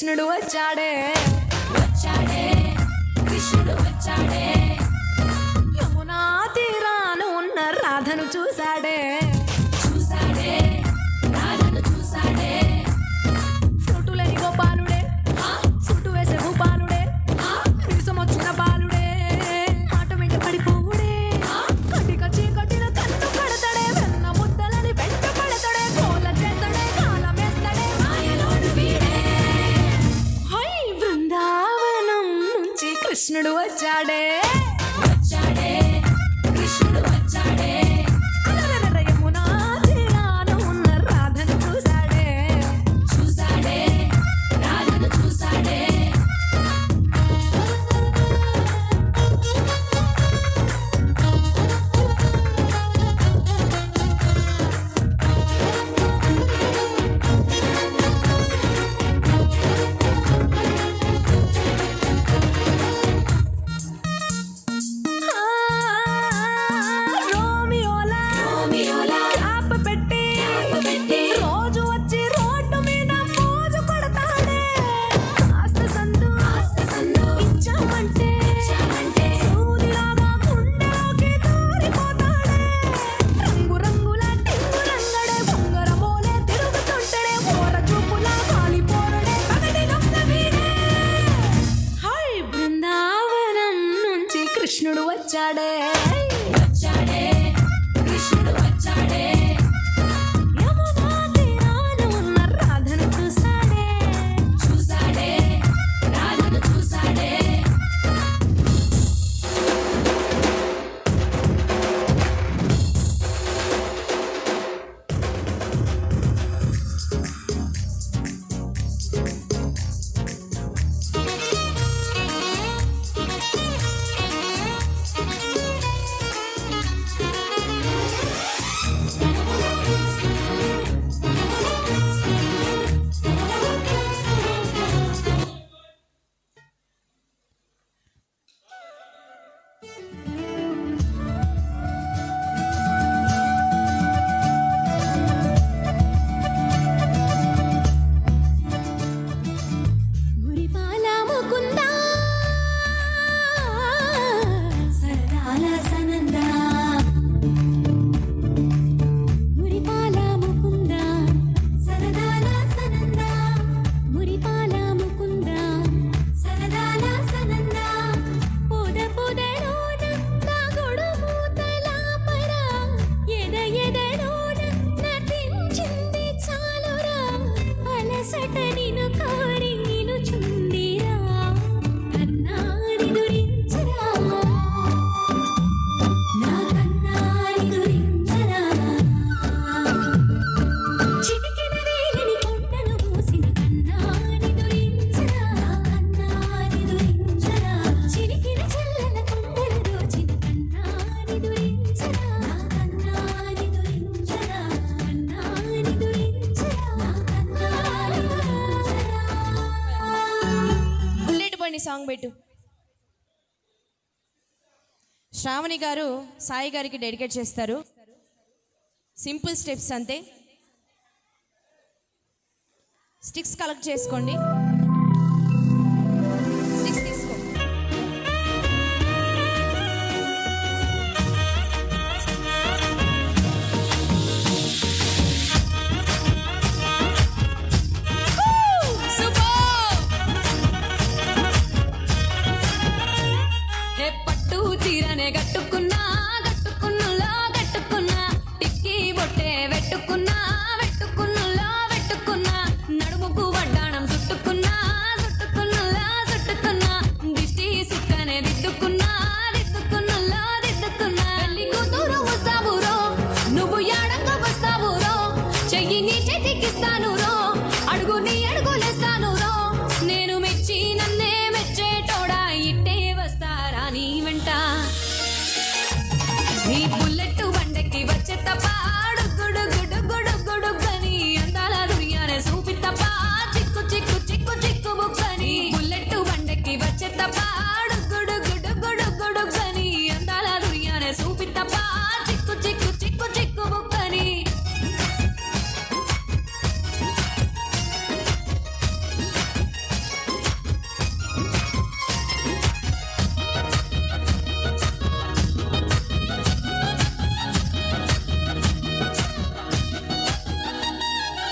కృష్ణుడు వచ్చాడే వచ్చాడే కృష్ణుడు వచ్చాడే యమునా తీరాన ఉన్న రాధను చూశాడే చూసాడే రాధను చూసాడే చుట్టులేని గోపాలుడే చుట్టు వేసే భూపాలుడే విషం వచ్చిన బాలుడే మాట వెంట పడిపోవుడే కటిక చీకటిన కన్ను కడతాడే వెన్న ముద్దలని వెంట పడతాడే కోల చేస్తాడే కాలం వేస్తాడే మాయలోడు వీడే హై బృందావనం నుంచి కృష్ణుడు వచ్చాడే వచ్చాడే కృష్ణుడు వచ్చాడే అలరర యమునా తీరాన ఉన్న రాధను చూశాడే చూసాడే రాధను చూసాడే రోమియోలా రోమియోలా క్యాప్ పెట్టి పెట్టి రోజు వచ్చి రోడ్డు మీద మోజు కొడతాడే కాస్త సందు సందు ఇచ్చామంటే ఇచ్చామంటే సూదిలాగా గుండెలోకి దూరిపోతాడే రంగు రంగుల టింగు రంగడే బొంగరమోలే తిరుగుతుంటాడే ఓర చూపులా కాలిపోరడే పగటి దొంగ వీడే హై బృందావనం నుంచి కృష్ణుడు వచ్చాడే వచ్చాడే కృష్ణుడు వచ్చాడే యమునా తీరాన ఉన్న రాధను చూశాడే చూసాడే రాధను చూసాడే మురిపాల ముకుందా సరదాల సనందా మురిపాల ముకుందా సరదాల సనందా మురిపాల ముకుందా సరదాల సనందా పొద పొదలోన నాగుడు మూతలాపరా ఎద ఎదలోన నటించింది చాలురా అలసట నిన్ను కోరి నిన్ను చుందిరా కన్నాని దురించరా నా కన్నాని దురించరా చిటికెన వేలిని కొండను మూసిన కన్నాని దురించరా కన్నాని దురించరా చిరికిన చల్లన కొండలు దోచిన కన్నాని దురించరా కన్నాని దురించరా కన్నాని దురించరా కన్నాని దురించరా బుల్లెట్ బండి సాంగ్ పెట్టు. శ్రావణి గారు సాయి గారికి డెడికేట్ చేస్తారు. సింపుల్ స్టెప్స్ అంతే. స్టిక్స్ కలెక్ట్ చేసుకోండి. స్టిక్స్ తీసుకో. హే పట్టు చీరనే గట్టుకున్నా గట్టుకున్నులా గట్టుకున్నా టిక్కీ బొట్టే వెట్టుకున్నా వెట్టుకున్నులా వెట్టుకున్నా నడుముకు వడ్డాణం చుట్టుకున్నా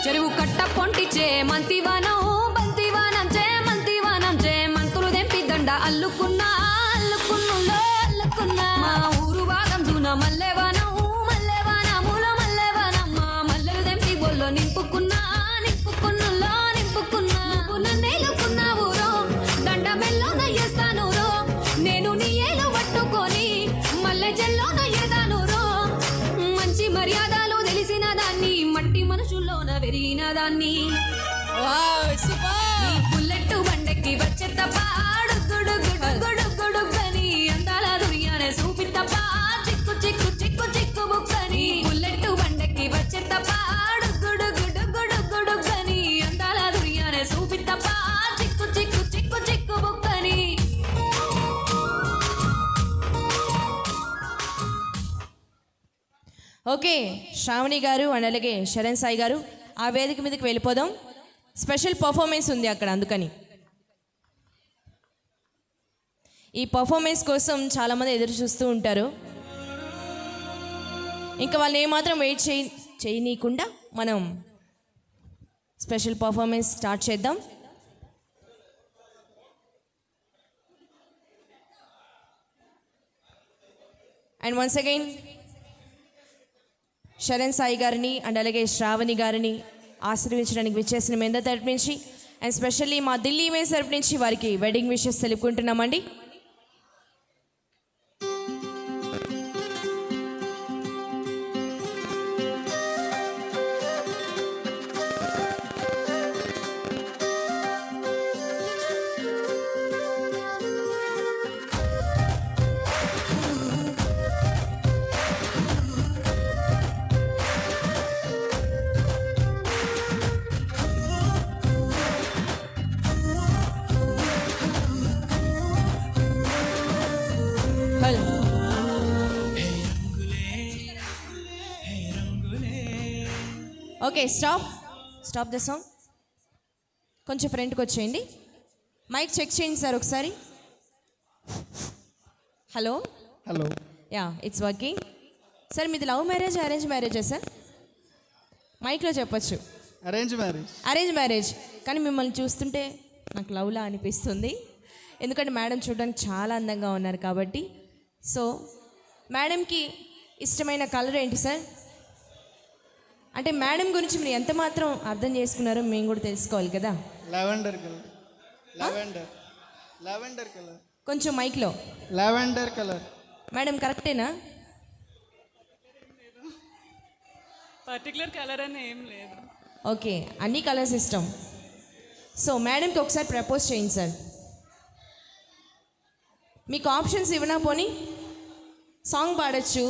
చెరువు కట్ట పొంటిచే మంతివానం బంతివానం చే మంతివానం చే మంతులు దెంపి దండ అల్లుకున్నా అల్లుకున్నులో అల్లుకున్నా మా ఊరు భాగం జూన మల్లెవానం మల్లెవానముల మల్లెవానం మా మల్లెలు దెంపి బొల్లో నింపుకున్నా నింపుకున్నులో నింపుకున్నా నువ్వు నన్నేలుకున్నావు రో దండ మెల్లోన చేస్తాను రో నేను నీ ఏలు పట్టుకొని మల్లె జల్లోన ఎదాను రో మంచి మర్యాదలు తెలిసిన దాన్ని మట్టి మనుషుల్లోన పెరిగిన దాన్ని ఈ బుల్లెట్ బండెక్కి వచ్చే తప్ప గుడుగుడుగుడుగుడుగుడుగని అందాల దునియానే చూపి తప్ప చిక్కు చిక్కు చిక్కు చిక్కు బుక్కని బుల్లెట్ బండెక్కి వచ్చే తప్ప గుడుగుడుగుడుగుడుగని అందాల దునియానే చూపి తప్ప చిక్కు చిక్కు చిక్కు చిక్కు బుక్కని ఓకే, శ్రావణి గారు అండ్ అలాగే శరణ్ సాయి గారు ఆ వేదిక మీదకి వెళ్ళిపోదాం. స్పెషల్ పర్ఫార్మెన్స్ ఉంది అక్కడ, అందుకని ఈ పర్ఫార్మెన్స్ కోసం చాలామంది ఎదురు చూస్తూ ఉంటారు. ఇంకా వాళ్ళని ఏమాత్రం వెయిట్ చేయనీయకుండా మనం స్పెషల్ పర్ఫార్మెన్స్ స్టార్ట్ చేద్దాం. And once again Sharan Sai గారిని అండ్ అలాగే శ్రావణి గారిని ఆశీర్వించడానికి విచ్చేసిన మీ అందరి తరపు నుంచి అండ్ స్పెషల్లీ మా ఢిల్లీ ఇమేజ్ తరపు నుంచి వారికి వెడ్డింగ్ విషెస్ తెలుపుకుంటున్నామండి. Hello, okay, stop the song. కొంచెం ఫ్రంట్కి వచ్చేయండి. మైక్ చెక్ చేయండి సార్ ఒకసారి. Hello hello, yeah, it's working. Sir మీది లవ్ మ్యారేజ్ అరేంజ్ మ్యారేజా సార్? మైక్లో చెప్పచ్చు. Arrange marriage. అరేంజ్ మ్యారేజ్, కానీ మిమ్మల్ని చూస్తుంటే నాకు లవ్లా అనిపిస్తుంది. ఎందుకంటే మేడం చూడడానికి చాలా అందంగా ఉన్నారు కాబట్టి. సో మేడంకి ఇష్టమైన కలర్ ఏంటి సార్? అంటే మేడం గురించి మీరు ఎంత మాత్రం అర్థం చేసుకున్నారో మేము కూడా తెలుసుకోవాలి కదా. Lavender colour. Lavender colour. కొంచెం మైక్లో. Lavender colour. మేడం కరెక్టేనా? పర్టికులర్ కలర్ అని ఏం లేదు. ఓకే, అన్ని కలర్స్ ఇష్టం. సో మేడంకి ఒకసారి ప్రపోజ్ చేయండి సార్. మీకు ఆప్షన్స్ ఇవ్వనా పోనీ? సాంగ్ పాడచ్చు,